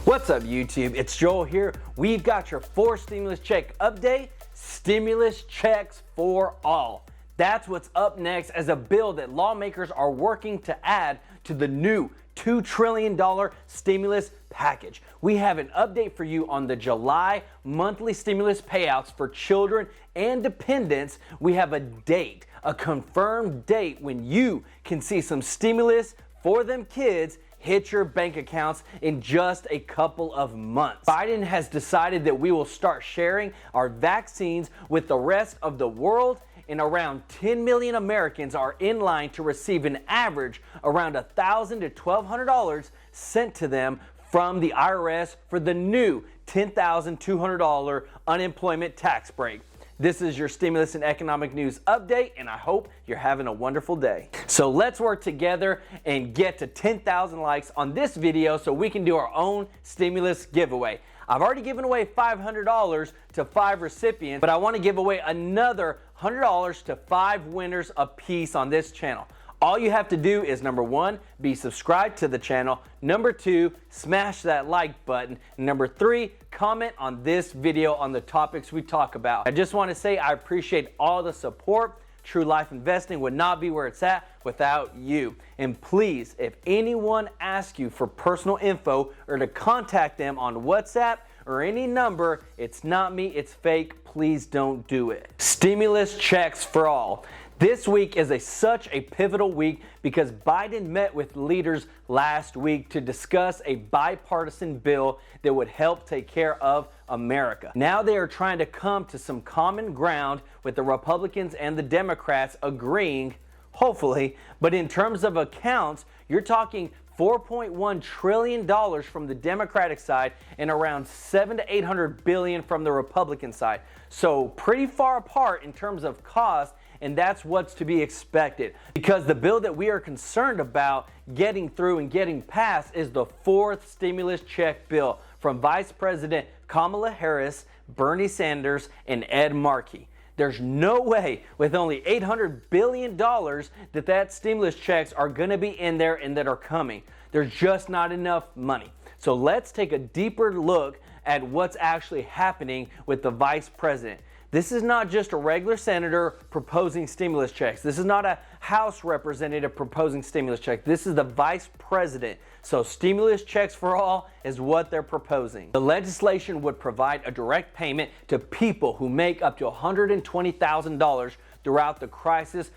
What's up, YouTube? It's Joel here. We've got your 4th stimulus check update, stimulus checks for all. That's what's up next as a bill that lawmakers are working to add to the new $2 trillion stimulus package. We have an update for you on the July monthly stimulus payouts for children and dependents. We have a date, a confirmed date when you can see some stimulus for them kids hit your bank accounts in just a couple of months. Biden has decided that we will start sharing our vaccines with the rest of the world, and around 10 million Americans are in line to receive an average around $1,000 to $1,200 sent to them from the IRS for the new $10,200 unemployment tax break. This is your stimulus and economic news update, and I hope you're having a wonderful day. So let's work together and get to 10,000 likes on this video so we can do our own stimulus giveaway. I've already given away $500 to 5 recipients, but I want to give away another $100 to 5 winners apiece on this channel. All you have to do is, number 1, be subscribed to the channel. Number 2, smash that like button. Number 3, comment on this video on the topics we talk about. I just want to say I appreciate all the support. True Life Investing would not be where it's at without you. And please, if anyone asks you for personal info or to contact them on WhatsApp or any number, it's not me, it's fake. Please don't do it. Stimulus checks for all. This week is such a pivotal week because Biden met with leaders last week to discuss a bipartisan bill that would help take care of America. Now they are trying to come to some common ground with the Republicans and the Democrats agreeing, hopefully, but in terms of accounts, you're talking $4.1 trillion from the Democratic side and around $700 to $800 billion from the Republican side. So pretty far apart in terms of cost, and that's what's to be expected. Because the bill that we are concerned about getting through and getting passed is the 4th stimulus check bill from Vice President Kamala Harris, Bernie Sanders, and Ed Markey. There's no way with only $800 billion that stimulus checks are going to be in there and that are coming. There's just not enough money. So let's take a deeper look at what's actually happening with the vice president. This is not just a regular senator proposing stimulus checks. This is not a House representative proposing stimulus checks. This is the vice president. So stimulus checks for all is what they're proposing. The legislation would provide a direct payment to people who make up to $120,000 throughout the crisis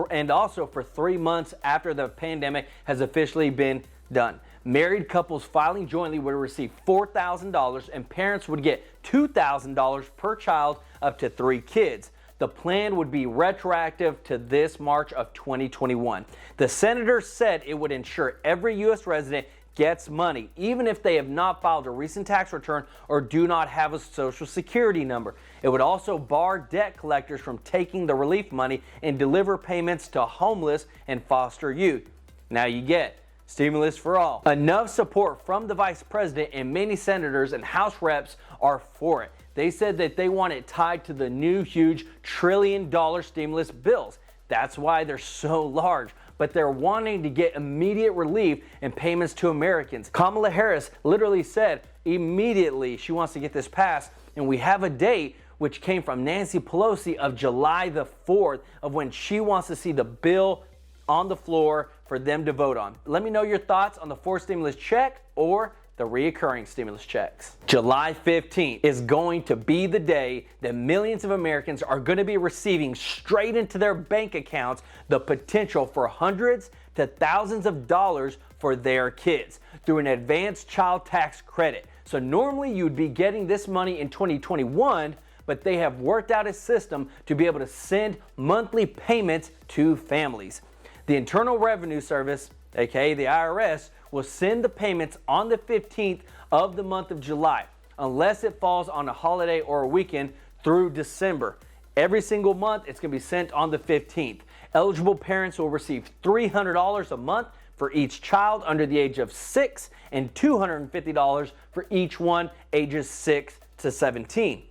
and also for 3 months after the pandemic has officially been done. Married couples filing jointly would receive $4,000 and parents would get $2,000 per child up to 3 kids. The plan would be retroactive to this March of 2021. The senator said it would ensure every U.S. resident gets money, even if they have not filed a recent tax return or do not have a social security number. It would also bar debt collectors from taking the relief money and deliver payments to homeless and foster youth. Now you get stimulus for all. Enough support from the vice president and many senators and House reps are for it. They said that they want it tied to the new huge $1 trillion stimulus bills. That's why they're so large. But they're wanting to get immediate relief and payments to Americans. Kamala Harris literally said immediately she wants to get this passed, and we have a date which came from Nancy Pelosi of July the 4th of when she wants to see the bill on the floor for them to vote on. Let me know your thoughts on the 4th stimulus check or the reoccurring stimulus checks. July 15th is going to be the day that millions of Americans are going to be receiving straight into their bank accounts the potential for hundreds to thousands of dollars for their kids through an advanced child tax credit. So normally you'd be getting this money in 2021, but they have worked out a system to be able to send monthly payments to families. The Internal Revenue Service, aka the IRS, will send the payments on the 15th of the month of July, unless it falls on a holiday or a weekend through December. Every single month, it's going to be sent on the 15th. Eligible parents will receive $300 a month for each child under the age of 6 and $250 for each one ages 6 to 17.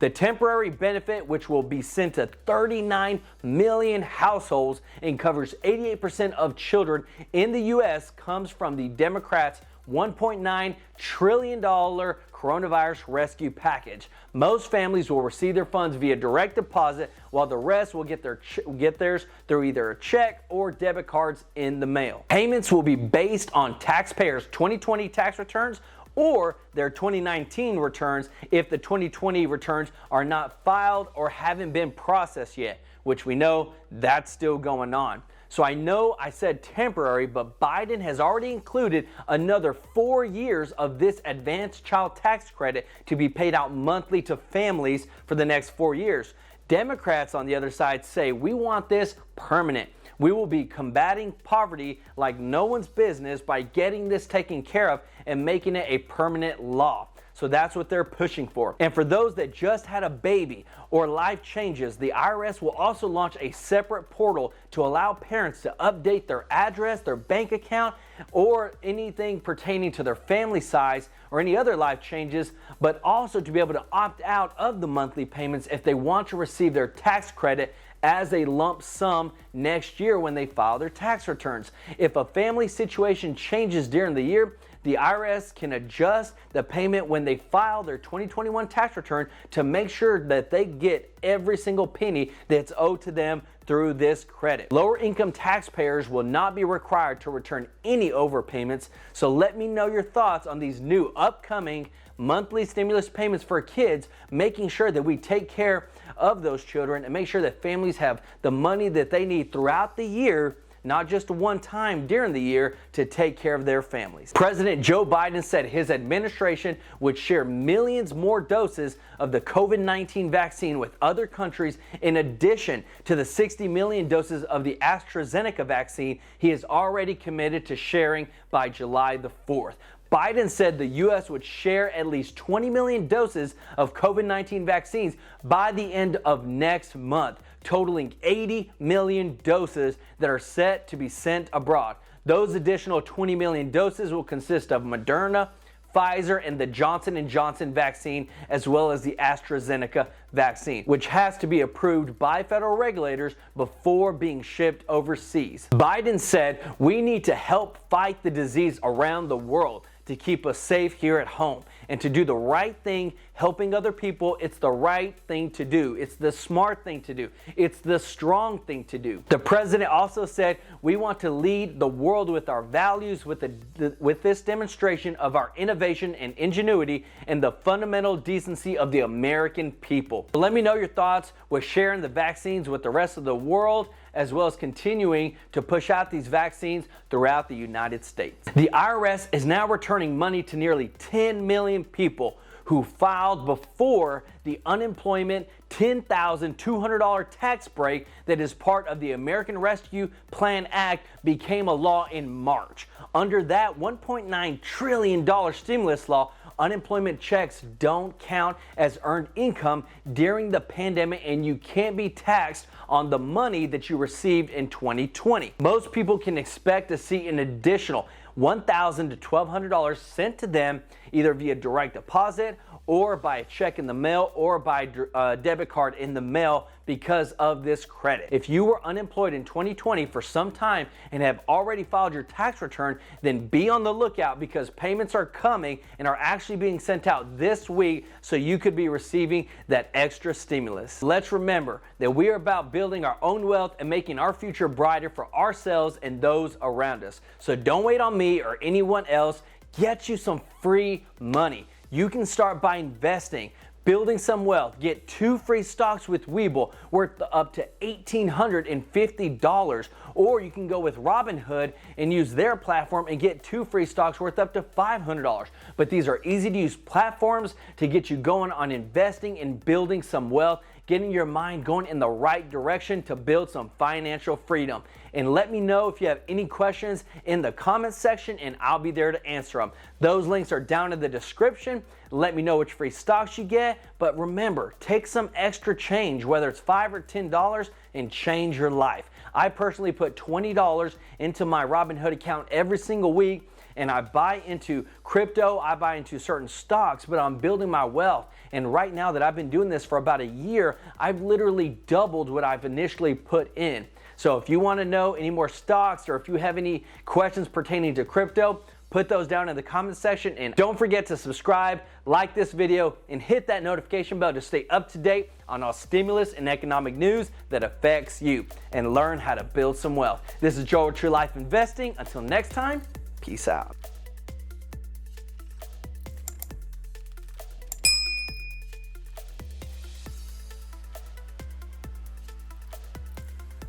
The temporary benefit, which will be sent to 39 million households and covers 88% of children in the U.S., comes from the Democrats' $1.9 trillion coronavirus rescue package. Most families will receive their funds via direct deposit, while the rest will get theirs through either a check or debit cards in the mail. Payments will be based on taxpayers' 2020 tax returns or their 2019 returns if the 2020 returns are not filed or haven't been processed yet, which we know that's still going on. So I know I said temporary, but Biden has already included another 4 years of this advanced child tax credit to be paid out monthly to families for the next 4 years. Democrats on the other side say we want this permanent. We will be combating poverty like no one's business by getting this taken care of and making it a permanent law. So that's what they're pushing for. And for those that just had a baby or life changes, the IRS will also launch a separate portal to allow parents to update their address, their bank account, or anything pertaining to their family size or any other life changes, but also to be able to opt out of the monthly payments if they want to receive their tax credit as a lump sum next year when they file their tax returns. If a family situation changes during the year, the IRS can adjust the payment when they file their 2021 tax return to make sure that they get every single penny that's owed to them through this credit. Lower income taxpayers will not be required to return any overpayments, so let me know your thoughts on these new upcoming monthly stimulus payments for kids, making sure that we take care of those children and make sure that families have the money that they need throughout the year, not just one time during the year, to take care of their families. President Joe Biden said his administration would share millions more doses of the COVID-19 vaccine with other countries in addition to the 60 million doses of the AstraZeneca vaccine he is already committed to sharing by July the 4th. Biden said the U.S. would share at least 20 million doses of COVID-19 vaccines by the end of next month, totaling 80 million doses that are set to be sent abroad. Those additional 20 million doses will consist of Moderna, Pfizer, and the Johnson & Johnson vaccine, as well as the AstraZeneca vaccine, which has to be approved by federal regulators before being shipped overseas. Biden said we need to help fight the disease around the world to keep us safe here at home and to do the right thing, helping other people. It's the right thing to do. It's the smart thing to do. It's the strong thing to do. The president also said we want to lead the world with our values, with this demonstration of our innovation and ingenuity and the fundamental decency of the American people. Let me know your thoughts with sharing the vaccines with the rest of the world, as well as continuing to push out these vaccines throughout the United States. The IRS is now returning money to nearly 10 million people who filed before the unemployment $10,200 tax break that is part of the American Rescue Plan Act became a law in March. Under that $1.9 trillion stimulus law, unemployment checks don't count as earned income during the pandemic, and you can't be taxed on the money that you received in 2020. Most people can expect to see an additional $1,000 to $1,200 sent to them either via direct deposit or by a check in the mail or by a debit card in the mail because of this credit. If you were unemployed in 2020 for some time and have already filed your tax return, then be on the lookout because payments are coming and are actually being sent out this week so you could be receiving that extra stimulus. Let's remember that we are about building our own wealth and making our future brighter for ourselves and those around us. So don't wait on me or anyone else. Get you some free money. You can start by investing, building some wealth. Get 2 free stocks with Webull worth up to $1,850. Or you can go with Robinhood and use their platform and get 2 free stocks worth up to $500. But these are easy to use platforms to get you going on investing and building some wealth, getting your mind going in the right direction to build some financial freedom. And let me know if you have any questions in the comments section and I'll be there to answer them. Those links are down in the description. Let me know which free stocks you get. But remember, take some extra change, whether it's $5 or $10, and change your life. I personally put $20 into my Robinhood account every single week, and I buy into crypto, I buy into certain stocks, but I'm building my wealth. And right now that I've been doing this for about a year, I've literally doubled what I've initially put in. So if you want to know any more stocks or if you have any questions pertaining to crypto, Put those down in the comment section, and don't forget to subscribe, like this video, and hit that notification bell to stay up to date on all stimulus and economic news that affects you, and learn how to build some wealth. This is Joel with True Life Investing. Until next time, peace out.